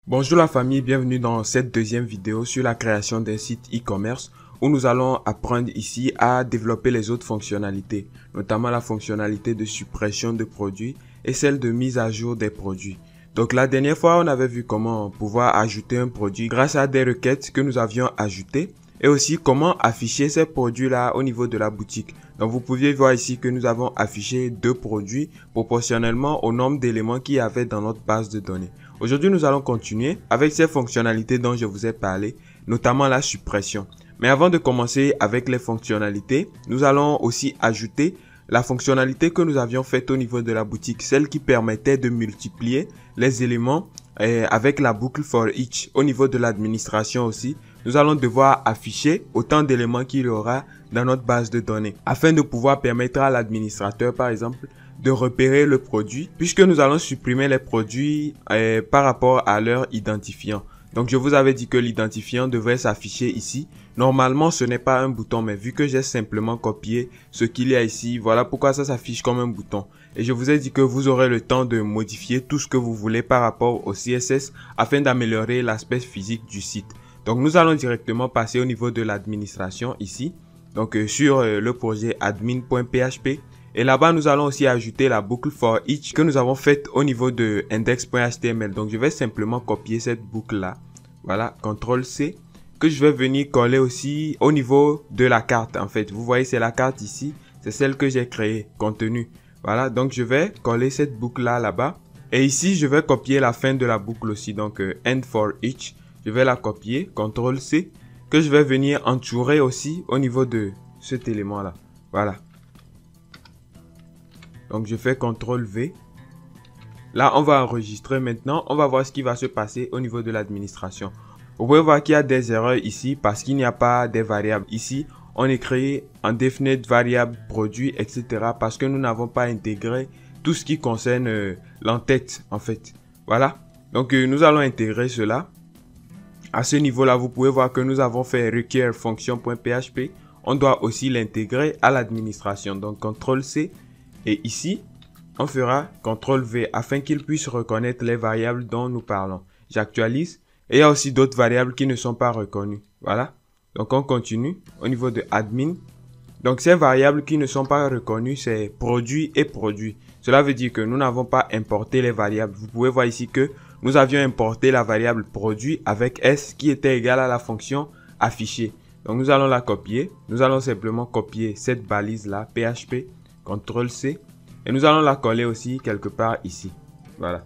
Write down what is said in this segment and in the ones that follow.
Bonjour la famille, bienvenue dans cette deuxième vidéo sur la création d'un site e-commerce où nous allons apprendre ici à développer les autres fonctionnalités, notamment la fonctionnalité de suppression de produits et celle de mise à jour des produits. Donc la dernière fois, on avait vu comment pouvoir ajouter un produit grâce à des requêtes que nous avions ajoutées et aussi comment afficher ces produits-là au niveau de la boutique. Donc vous pouviez voir ici que nous avons affiché deux produits proportionnellement au nombre d'éléments qu'il y avait dans notre base de données. Aujourd'hui, nous allons continuer avec ces fonctionnalités dont je vous ai parlé, notamment la suppression. Mais avant de commencer avec les fonctionnalités, nous allons aussi ajouter la fonctionnalité que nous avions faite au niveau de la boutique, celle qui permettait de multiplier les éléments avec la boucle for each. Au niveau de l'administration aussi, nous allons devoir afficher autant d'éléments qu'il y aura dans notre base de données afin de pouvoir permettre à l'administrateur, par exemple, de repérer le produit puisque nous allons supprimer les produits par rapport à leur identifiant. Donc je vous avais dit que l'identifiant devrait s'afficher ici. Normalement ce n'est pas un bouton, mais vu que j'ai simplement copié ce qu'il y a ici, voilà pourquoi ça s'affiche comme un bouton. Et je vous ai dit que vous aurez le temps de modifier tout ce que vous voulez par rapport au CSS afin d'améliorer l'aspect physique du site. Donc nous allons directement passer au niveau de l'administration ici. Donc sur le projet admin.php. Et là-bas, nous allons aussi ajouter la boucle for each que nous avons faite au niveau de index.html. Donc, je vais simplement copier cette boucle-là. Voilà, CTRL-C, que je vais venir coller aussi au niveau de la carte. En fait, vous voyez, c'est la carte ici. C'est celle que j'ai créée, contenu. Voilà, donc je vais coller cette boucle-là là-bas. Et ici, je vais copier la fin de la boucle aussi. Donc, end for each. Je vais la copier, CTRL-C, que je vais venir entourer aussi au niveau de cet élément-là. Voilà. Donc, je fais CTRL-V. Là, on va enregistrer maintenant. On va voir ce qui va se passer au niveau de l'administration. Vous pouvez voir qu'il y a des erreurs ici parce qu'il n'y a pas des variables. Ici, on écrit en definite variable produit, etc. parce que nous n'avons pas intégré tout ce qui concerne l'entête, en fait. Voilà. Donc, nous allons intégrer cela. À ce niveau-là, vous pouvez voir que nous avons fait require function.php. On doit aussi l'intégrer à l'administration. Donc, CTRL-C. Et ici, on fera CTRL-V afin qu'il puisse reconnaître les variables dont nous parlons. J'actualise. Et il y a aussi d'autres variables qui ne sont pas reconnues. Voilà. Donc, on continue au niveau de admin. Donc, ces variables qui ne sont pas reconnues, c'est produit et produit. Cela veut dire que nous n'avons pas importé les variables. Vous pouvez voir ici que nous avions importé la variable produit avec S qui était égale à la fonction affichée. Donc, nous allons la copier. Nous allons simplement copier cette balise-là, PHP. CTRL-C. Et nous allons la coller aussi quelque part ici. Voilà.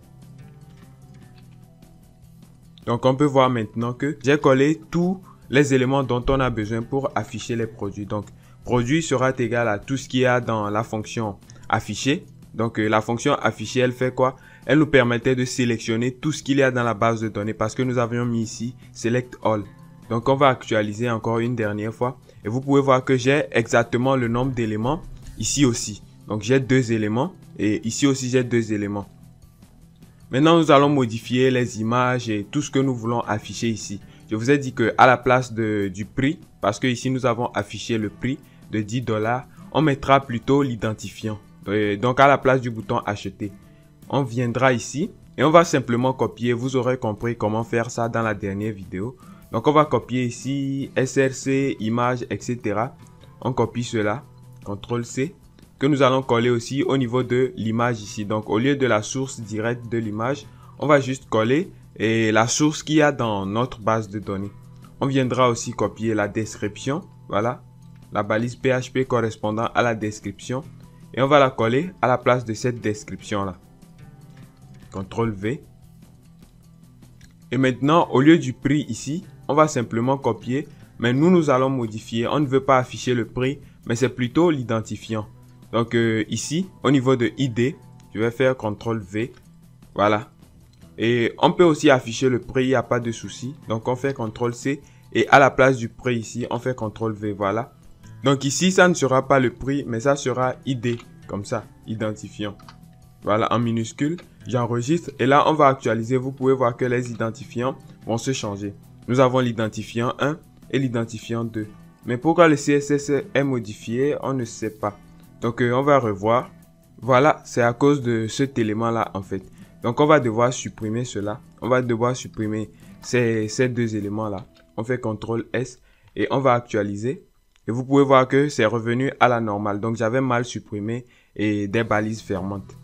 Donc, on peut voir maintenant que j'ai collé tous les éléments dont on a besoin pour afficher les produits. Donc, produit sera égal à tout ce qu'il y a dans la fonction afficher. Donc, la fonction afficher, elle fait quoi? Elle nous permettait de sélectionner tout ce qu'il y a dans la base de données parce que nous avions mis ici Select All. Donc, on va actualiser encore une dernière fois. Et vous pouvez voir que j'ai exactement le nombre d'éléments ici aussi. Donc, j'ai deux éléments et ici aussi, j'ai deux éléments. Maintenant, nous allons modifier les images et tout ce que nous voulons afficher ici. Je vous ai dit que à la place du prix, parce que ici, nous avons affiché le prix de 10 $, on mettra plutôt l'identifiant. Donc, à la place du bouton acheter, on viendra ici et on va simplement copier. Vous aurez compris comment faire ça dans la dernière vidéo. Donc, on va copier ici SRC, image, etc. On copie cela. CTRL-C, que nous allons coller aussi au niveau de l'image ici. Donc, au lieu de la source directe de l'image, on va juste coller la source qu'il y a dans notre base de données. On viendra aussi copier la description. Voilà, la balise PHP correspondant à la description. Et on va la coller à la place de cette description-là. CTRL-V. Et maintenant, au lieu du prix ici, on va simplement copier. Mais nous allons modifier. On ne veut pas afficher le prix, mais c'est plutôt l'identifiant. Donc ici, au niveau de ID, je vais faire CTRL-V. Voilà. Et on peut aussi afficher le prix, il n'y a pas de souci. Donc on fait CTRL-C. Et à la place du prix ici, on fait CTRL-V. Voilà. Donc ici, ça ne sera pas le prix, mais ça sera ID. Comme ça, identifiant. Voilà, en minuscule. J'enregistre. Et là, on va actualiser. Vous pouvez voir que les identifiants vont se changer. Nous avons l'identifiant 1 et l'identifiant 2. Mais pourquoi le CSS est modifié, on ne sait pas. Donc, on va revoir. Voilà, c'est à cause de cet élément-là, en fait. Donc on va devoir supprimer cela. On va devoir supprimer ces deux éléments-là. On fait CTRL S et on va actualiser. Et vous pouvez voir que c'est revenu à la normale. Donc j'avais mal supprimé et des balises fermantes.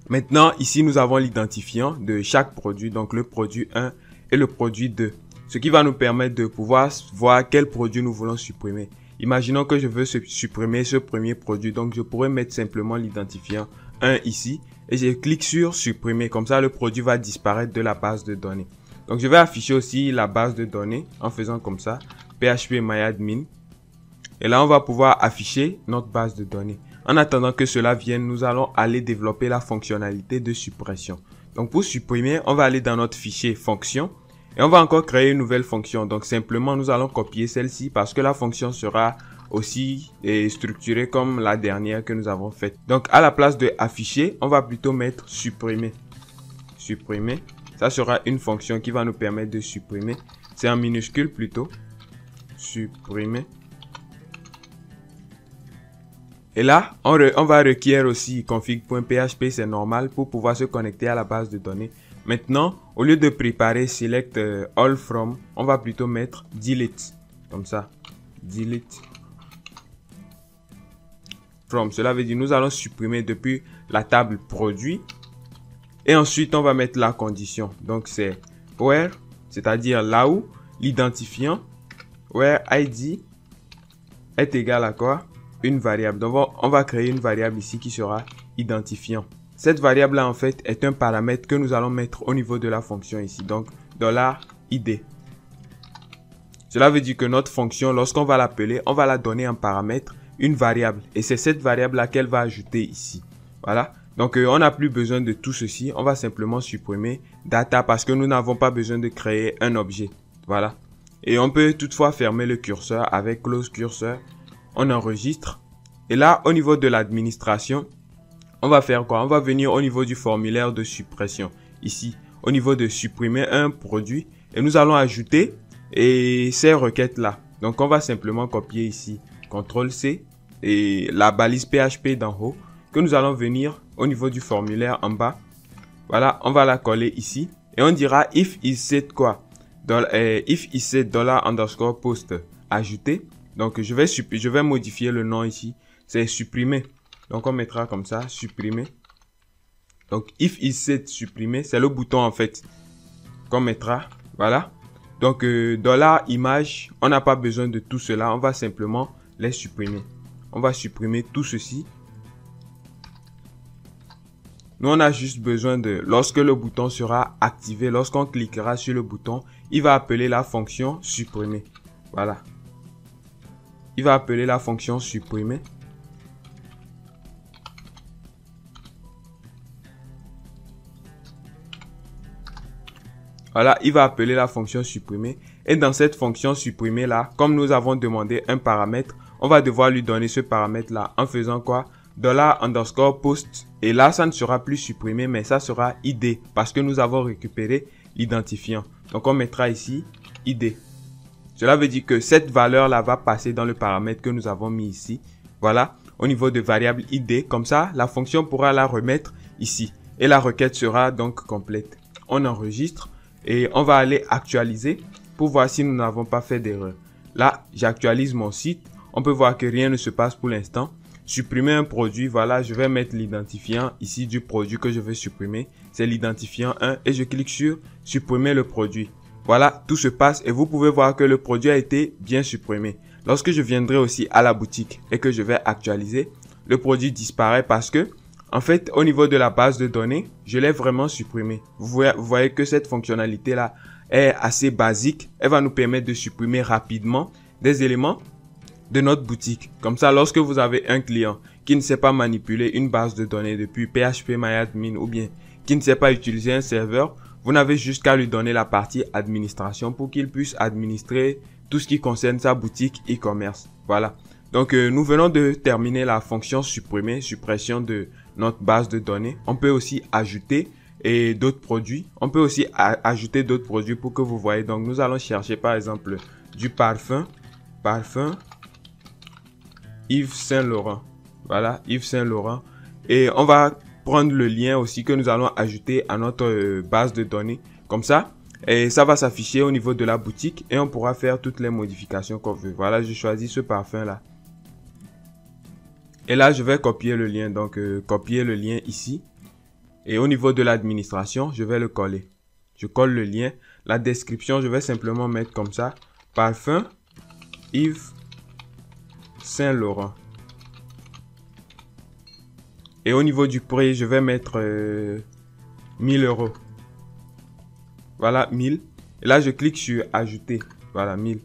Maintenant, ici, nous avons l'identifiant de chaque produit. Donc le produit 1 et le produit 2. Ce qui va nous permettre de pouvoir voir quel produit nous voulons supprimer. Imaginons que je veux supprimer ce premier produit. Donc je pourrais mettre simplement l'identifiant 1 ici. Et je clique sur supprimer. Comme ça, le produit va disparaître de la base de données. Donc je vais afficher aussi la base de données en faisant comme ça. phpMyAdmin. Et là, on va pouvoir afficher notre base de données. En attendant que cela vienne, nous allons aller développer la fonctionnalité de suppression. Donc pour supprimer, on va aller dans notre fichier fonction. Et on va encore créer une nouvelle fonction. Donc simplement, nous allons copier celle-ci parce que la fonction sera aussi structurée comme la dernière que nous avons faite. Donc à la place de afficher, on va plutôt mettre supprimer. Supprimer. Ça sera une fonction qui va nous permettre de supprimer. C'est en minuscule plutôt. Supprimer. Et là, on va requérir aussi config.php, c'est normal pour pouvoir se connecter à la base de données. Maintenant, au lieu de préparer select all from, on va plutôt mettre delete. Comme ça. Delete from. Cela veut dire nous allons supprimer depuis la table produit. Et ensuite, on va mettre la condition. Donc, c'est where, c'est-à-dire là où l'identifiant, where id est égal à quoi? Une variable. Donc, on va créer une variable ici qui sera identifiant. Cette variable-là, en fait, est un paramètre que nous allons mettre au niveau de la fonction ici. Donc, $id. Cela veut dire que notre fonction, lorsqu'on va l'appeler, on va la donner en paramètre une variable. Et c'est cette variable-là qu'elle va ajouter ici. Voilà. Donc, on n'a plus besoin de tout ceci. On va simplement supprimer data parce que nous n'avons pas besoin de créer un objet. Voilà. Et on peut toutefois fermer le curseur avec close cursor. On enregistre. Et là, au niveau de l'administration, on va faire quoi? On va venir au niveau du formulaire de suppression. Ici, au niveau de supprimer un produit. Et nous allons ajouter ces requêtes-là. Donc, on va simplement copier ici. CTRL-C et la balise PHP d'en haut. Que nous allons venir au niveau du formulaire en bas. Voilà, on va la coller ici. Et on dira if is set quoi? If is set $_post ajouter. Donc, je vais modifier le nom ici. C'est supprimer. Donc, on mettra comme ça, supprimer. Donc, if is set supprimer, c'est le bouton en fait qu'on mettra. Voilà. Donc, $image, on n'a pas besoin de tout cela. On va simplement les supprimer. On va supprimer tout ceci. Nous, on a juste besoin de, lorsque le bouton sera activé, lorsqu'on cliquera sur le bouton, il va appeler la fonction supprimer. Voilà. Il va appeler la fonction supprimer. Voilà, il va appeler la fonction supprimer. Et dans cette fonction supprimer là, comme nous avons demandé un paramètre, on va devoir lui donner ce paramètre là en faisant quoi? $_post. Et là, ça ne sera plus supprimé, mais ça sera id parce que nous avons récupéré l'identifiant. Donc, on mettra ici id. Cela veut dire que cette valeur-là va passer dans le paramètre que nous avons mis ici. Voilà, au niveau de variable id. Comme ça, la fonction pourra la remettre ici. Et la requête sera donc complète. On enregistre et on va aller actualiser pour voir si nous n'avons pas fait d'erreur. Là, j'actualise mon site. On peut voir que rien ne se passe pour l'instant. Supprimer un produit, voilà, je vais mettre l'identifiant ici du produit que je veux supprimer. C'est l'identifiant 1 et je clique sur supprimer le produit. Voilà, tout se passe et vous pouvez voir que le produit a été bien supprimé. Lorsque je viendrai aussi à la boutique et que je vais actualiser, le produit disparaît parce que, en fait, au niveau de la base de données, je l'ai vraiment supprimé. Vous voyez que cette fonctionnalité-là est assez basique. Elle va nous permettre de supprimer rapidement des éléments de notre boutique. Comme ça, lorsque vous avez un client qui ne sait pas manipuler une base de données depuis phpMyAdmin ou bien qui ne sait pas utiliser un serveur, vous n'avez juste qu'à lui donner la partie administration pour qu'il puisse administrer tout ce qui concerne sa boutique e-commerce. Voilà. Donc, nous venons de terminer la fonction supprimer, suppression de notre base de données. On peut aussi ajouter d'autres produits. On peut aussi ajouter d'autres produits pour que vous voyez. Donc, nous allons chercher par exemple du parfum. Parfum Yves Saint Laurent. Voilà, Yves Saint Laurent. Et on va prendre le lien aussi que nous allons ajouter à notre base de données. Comme ça, et ça va s'afficher au niveau de la boutique et on pourra faire toutes les modifications qu'on veut. Voilà, je choisis ce parfum là. Et là, je vais copier le lien. Donc, copier le lien ici. Et au niveau de l'administration, je vais le coller. Je colle le lien. La description, je vais simplement mettre comme ça. Parfum Yves Saint Laurent. Et au niveau du prix, je vais mettre 1000 €. Voilà, 1000. Et là, je clique sur ajouter. Voilà, 1000.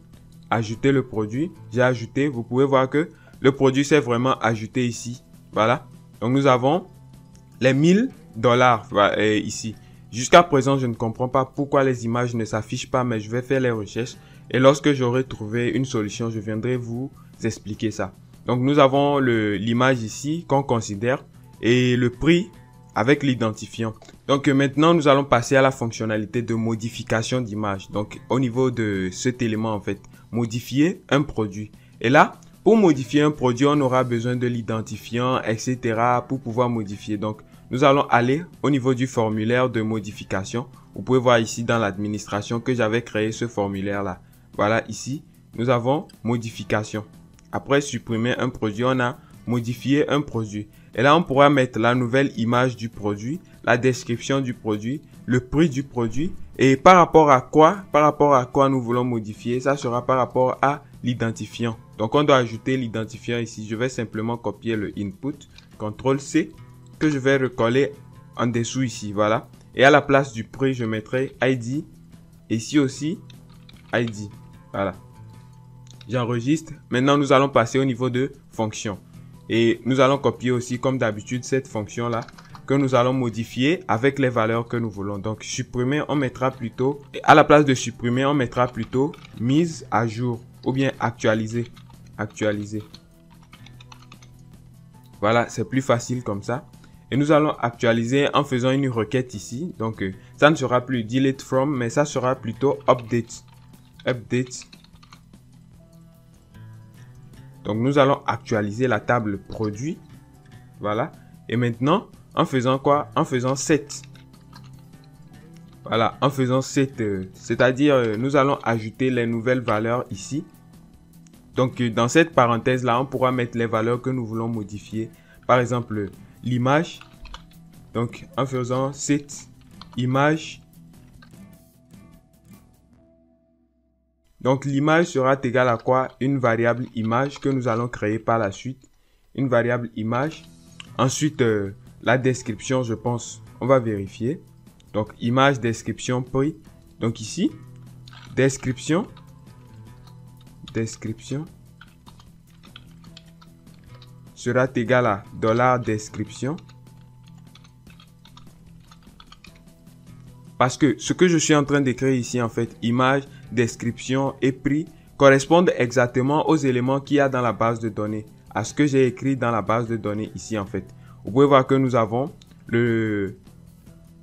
Ajouter le produit. J'ai ajouté. Vous pouvez voir que le produit s'est vraiment ajouté ici. Voilà. Donc, nous avons les 1000 $ ici. Jusqu'à présent, je ne comprends pas pourquoi les images ne s'affichent pas, mais je vais faire les recherches. Et lorsque j'aurai trouvé une solution, je viendrai vous expliquer ça. Donc, nous avons l'image ici qu'on considère et le prix avec l'identifiant. Donc, maintenant, nous allons passer à la fonctionnalité de modification d'image. Donc, au niveau de cet élément, en fait, modifier un produit. Et là, pour modifier un produit, on aura besoin de l'identifiant, etc. pour pouvoir modifier. Donc, nous allons aller au niveau du formulaire de modification. Vous pouvez voir ici dans l'administration que j'avais créé ce formulaire-là. Voilà, ici, nous avons modification. Après supprimer un produit, on a modifié un produit. Et là, on pourra mettre la nouvelle image du produit, la description du produit, le prix du produit. Et par rapport à quoi nous voulons modifier, ça sera par rapport à l'identifiant. Donc, on doit ajouter l'identifiant ici. Je vais simplement copier le input, CTRL-C, que je vais recoller en dessous ici. Voilà. Et à la place du prix, je mettrai ID. Ici aussi, ID. Voilà. J'enregistre. Maintenant, nous allons passer au niveau de fonction. Et nous allons copier aussi, comme d'habitude, cette fonction-là que nous allons modifier avec les valeurs que nous voulons. Donc, supprimer, on mettra plutôt, à la place de supprimer, on mettra plutôt mise à jour ou bien actualiser. Actualiser. Voilà, c'est plus facile comme ça. Et nous allons actualiser en faisant une requête ici. Donc, ça ne sera plus delete from, mais ça sera plutôt update. Update. Donc, nous allons actualiser la table produit. Voilà. Et maintenant, en faisant quoi? En faisant set. Voilà, en faisant set. C'est-à-dire, nous allons ajouter les nouvelles valeurs ici. Donc, dans cette parenthèse-là, on pourra mettre les valeurs que nous voulons modifier. Par exemple, l'image. Donc, en faisant set image. Donc, l'image sera égale à quoi? Une variable image que nous allons créer par la suite. Une variable image. Ensuite, la description, je pense, on va vérifier. Donc, image, description, prix. Donc, ici, description. Description sera égal à $description. Parce que ce que je suis en train d'écrire ici, en fait, image, description et prix, correspondent exactement aux éléments qu'il y a dans la base de données. À ce que j'ai écrit dans la base de données ici, en fait. Vous pouvez voir que nous avons le...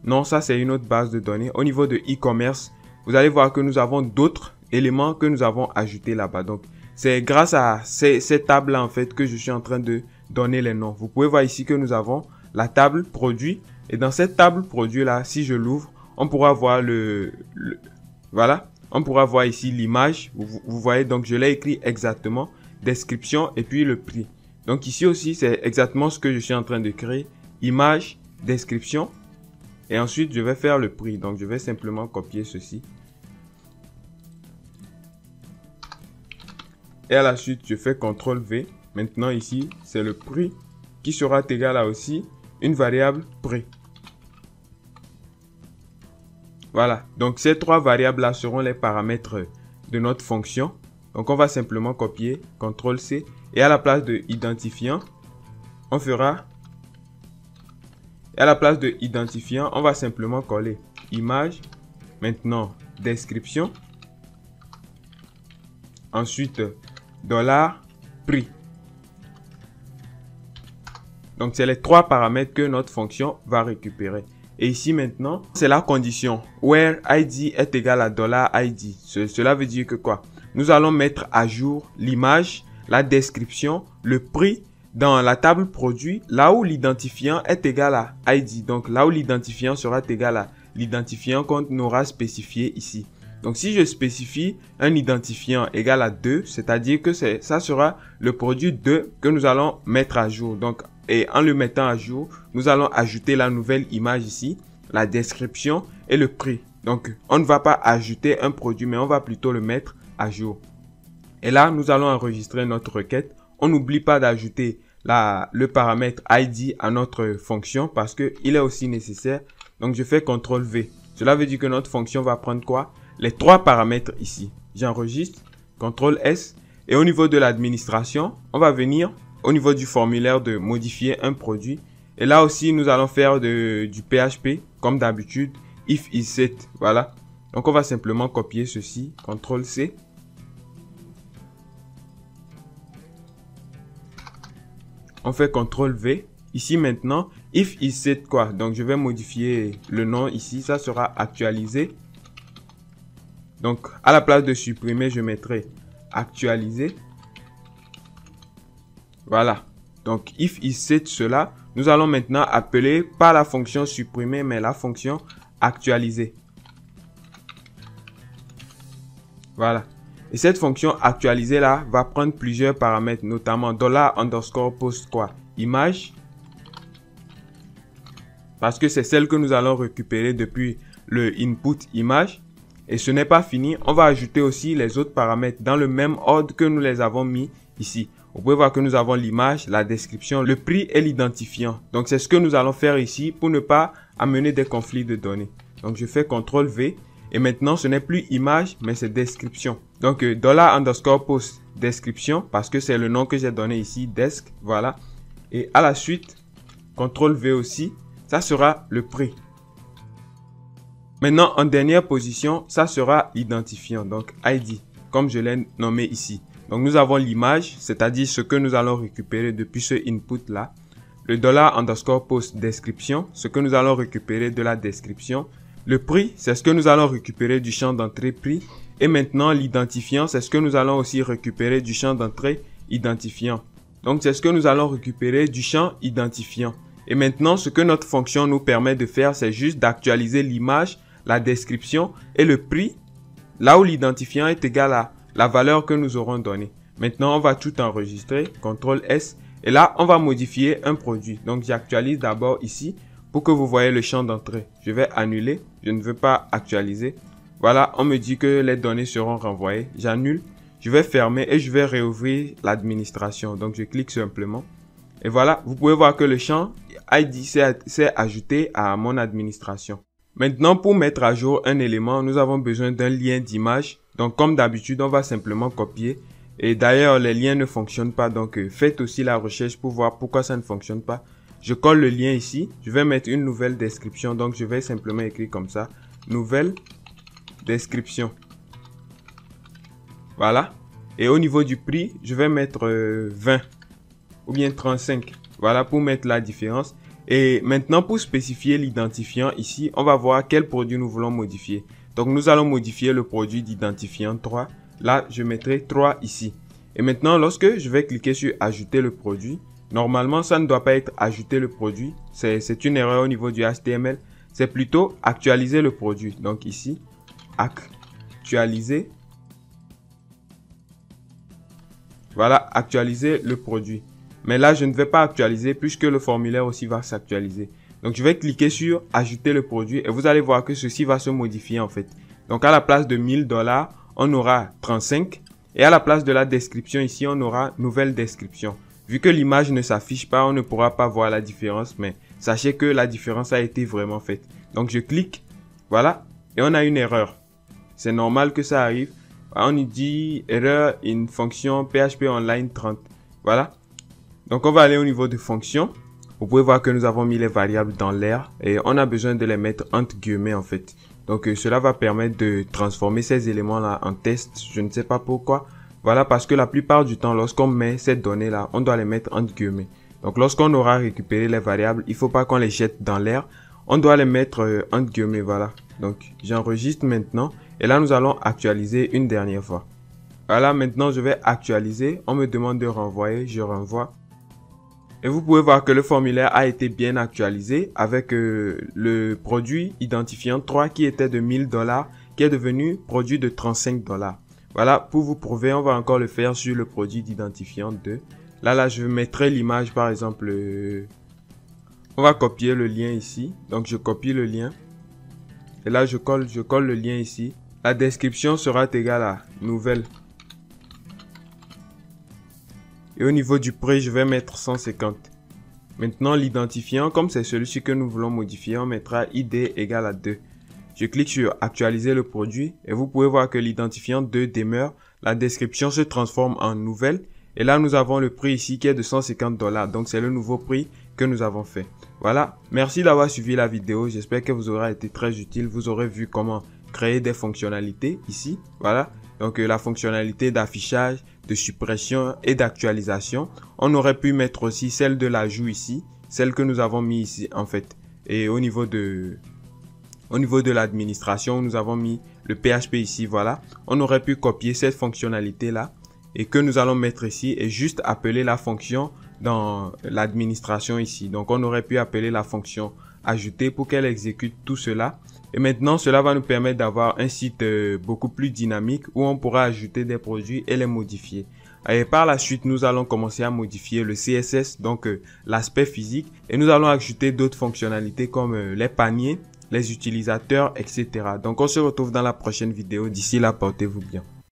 Non, ça c'est une autre base de données. Au niveau de e-commerce, vous allez voir que nous avons d'autres éléments que nous avons ajoutés là-bas. Donc, c'est grâce à ces tables-là, en fait, que je suis en train de donner les noms. Vous pouvez voir ici que nous avons la table produit. Et dans cette table produit-là, si je l'ouvre, on pourra voir voilà. On pourra voir ici l'image. Vous voyez, donc je l'ai écrit exactement. Description et puis le prix. Donc ici aussi, c'est exactement ce que je suis en train de créer. Image, description. Et ensuite, je vais faire le prix. Donc, je vais simplement copier ceci. Et à la suite, je fais CTRL-V. Maintenant, ici, c'est le prix qui sera égal à aussi une variable prix. Voilà. Donc, ces trois variables-là seront les paramètres de notre fonction. Donc, on va simplement copier CTRL-C. Et à la place de identifiant, on fera... Et à la place de identifiant, on va simplement coller image. Maintenant, description. Ensuite, $prix. Donc, c'est les trois paramètres que notre fonction va récupérer. Et ici maintenant, c'est la condition where ID est égal à $ID. Cela veut dire que quoi? Nous allons mettre à jour l'image, la description, le prix dans la table produit, là où l'identifiant est égal à ID. Donc là où l'identifiant sera égal à l'identifiant qu'on aura spécifié ici. Donc si je spécifie un identifiant égal à 2, c'est-à-dire que ça sera le produit 2 que nous allons mettre à jour. Donc, et en le mettant à jour, nous allons ajouter la nouvelle image ici, la description et le prix. Donc on ne va pas ajouter un produit, mais on va plutôt le mettre à jour. Et là, nous allons enregistrer notre requête. On n'oublie pas d'ajouter le paramètre ID à notre fonction parce qu'il est aussi nécessaire. Donc je fais CTRL V. Cela veut dire que notre fonction va prendre quoi? Les 3 paramètres ici. J'enregistre, CTRL S. Et au niveau de l'administration, on va venir au niveau du formulaire de modifier un produit. Et là aussi, nous allons faire du PHP comme d'habitude. If is set. Voilà. Donc on va simplement copier ceci. CTRL C. On fait CTRL V. Ici maintenant, if is set quoi? Donc je vais modifier le nom ici. Ça sera actualisé. Donc à la place de supprimer, je mettrai actualiser. Voilà. Donc if is set cela, nous allons maintenant appeler pas la fonction supprimer, mais la fonction actualiser. Voilà. Et cette fonction actualiser là va prendre plusieurs paramètres, notamment $_post quoi? Image. Parce que c'est celle que nous allons récupérer depuis le input image. Et ce n'est pas fini. On va ajouter aussi les autres paramètres dans le même ordre que nous les avons mis ici. Vous pouvez voir que nous avons l'image, la description, le prix et l'identifiant. Donc c'est ce que nous allons faire ici pour ne pas amener des conflits de données. Donc je fais CTRL V. Et maintenant, ce n'est plus image, mais c'est description. Donc, $_post description, parce que c'est le nom que j'ai donné ici, desk, voilà. Et à la suite, CTRL V aussi, ça sera le prix. Maintenant, en dernière position, ça sera l'identifiant, donc ID, comme je l'ai nommé ici. Donc, nous avons l'image, c'est-à-dire ce que nous allons récupérer depuis ce input-là. Le $_post description, ce que nous allons récupérer de la description. Le prix, c'est ce que nous allons récupérer du champ d'entrée prix. Et maintenant, l'identifiant, c'est ce que nous allons aussi récupérer du champ d'entrée identifiant. Donc, c'est ce que nous allons récupérer du champ identifiant. Et maintenant, ce que notre fonction nous permet de faire, c'est juste d'actualiser l'image, la description et le prix, là où l'identifiant est égal à la valeur que nous aurons donnée. Maintenant, on va tout enregistrer, CTRL S. Et là, on va modifier un produit. Donc, j'actualise d'abord ici. Pour que vous voyez le champ d'entrée, je vais annuler. Je ne veux pas actualiser. Voilà, on me dit que les données seront renvoyées. J'annule. Je vais fermer et je vais réouvrir l'administration. Donc, je clique simplement. Et voilà, vous pouvez voir que le champ ID s'est ajouté à mon administration. Maintenant, pour mettre à jour un élément, nous avons besoin d'un lien d'image. Donc, comme d'habitude, on va simplement copier. Et d'ailleurs, les liens ne fonctionnent pas. Donc, faites aussi la recherche pour voir pourquoi ça ne fonctionne pas. Je colle le lien ici. Je vais mettre une nouvelle description. Donc, je vais simplement écrire comme ça. Nouvelle description. Voilà. Et au niveau du prix, je vais mettre 20 ou bien 35. Voilà pour mettre la différence. Et maintenant, pour spécifier l'identifiant ici, on va voir quel produit nous voulons modifier. Donc, nous allons modifier le produit d'identifiant 3. Là, je mettrai 3 ici. Et maintenant, lorsque je vais cliquer sur ajouter le produit, normalement, ça ne doit pas être ajouter le produit. C'est une erreur au niveau du HTML. C'est plutôt actualiser le produit. Donc ici, actualiser. Voilà, actualiser le produit. Mais là, je ne vais pas actualiser puisque le formulaire aussi va s'actualiser. Donc, je vais cliquer sur ajouter le produit et vous allez voir que ceci va se modifier en fait. Donc, à la place de $1000, on aura 35. Et à la place de la description ici, on aura nouvelle description. Vu que l'image ne s'affiche pas, on ne pourra pas voir la différence, mais sachez que la différence a été vraiment faite. Donc, je clique, voilà, et on a une erreur. C'est normal que ça arrive. On nous dit erreur in fonction PHP online 30. Voilà. Donc, on va aller au niveau de fonction. Vous pouvez voir que nous avons mis les variables dans l'air et on a besoin de les mettre entre guillemets en fait. Donc, cela va permettre de transformer ces éléments-là en test. Je ne sais pas pourquoi. Voilà, parce que la plupart du temps, lorsqu'on met ces données-là, on doit les mettre entre guillemets. Donc, lorsqu'on aura récupéré les variables, il ne faut pas qu'on les jette dans l'air. On doit les mettre entre guillemets, voilà. Donc, j'enregistre maintenant. Et là, nous allons actualiser une dernière fois. Voilà, maintenant, je vais actualiser. On me demande de renvoyer. Je renvoie. Et vous pouvez voir que le formulaire a été bien actualisé avec le produit identifiant 3 qui était de $1000 qui est devenu produit de $35. Voilà, pour vous prouver, on va encore le faire sur le produit d'identifiant 2. Là, je mettrai l'image par exemple. On va copier le lien ici. Donc, je copie le lien. Et là, je colle le lien ici. La description sera égale à nouvelle. Et au niveau du prix, je vais mettre 150. Maintenant, l'identifiant, comme c'est celui-ci que nous voulons modifier, on mettra ID égale à 2. Je clique sur actualiser le produit et vous pouvez voir que l'identifiant 2 demeure. La description se transforme en nouvelle. Et là, nous avons le prix ici qui est de $150. Donc, c'est le nouveau prix que nous avons fait. Voilà. Merci d'avoir suivi la vidéo. J'espère que vous aura été très utile. Vous aurez vu comment créer des fonctionnalités ici. Voilà. Donc, la fonctionnalité d'affichage, de suppression et d'actualisation. On aurait pu mettre aussi celle de l'ajout ici. Celle que nous avons mis ici, en fait. Et au niveau de l'administration, nous avons mis le PHP ici, voilà. On aurait pu copier cette fonctionnalité-là et que nous allons mettre ici et juste appeler la fonction dans l'administration ici. Donc, on aurait pu appeler la fonction ajouter pour qu'elle exécute tout cela. Et maintenant, cela va nous permettre d'avoir un site beaucoup plus dynamique où on pourra ajouter des produits et les modifier. Et par la suite, nous allons commencer à modifier le CSS, donc l'aspect physique. Et nous allons ajouter d'autres fonctionnalités comme les paniers, les utilisateurs, etc. Donc, on se retrouve dans la prochaine vidéo. D'ici là, portez-vous bien.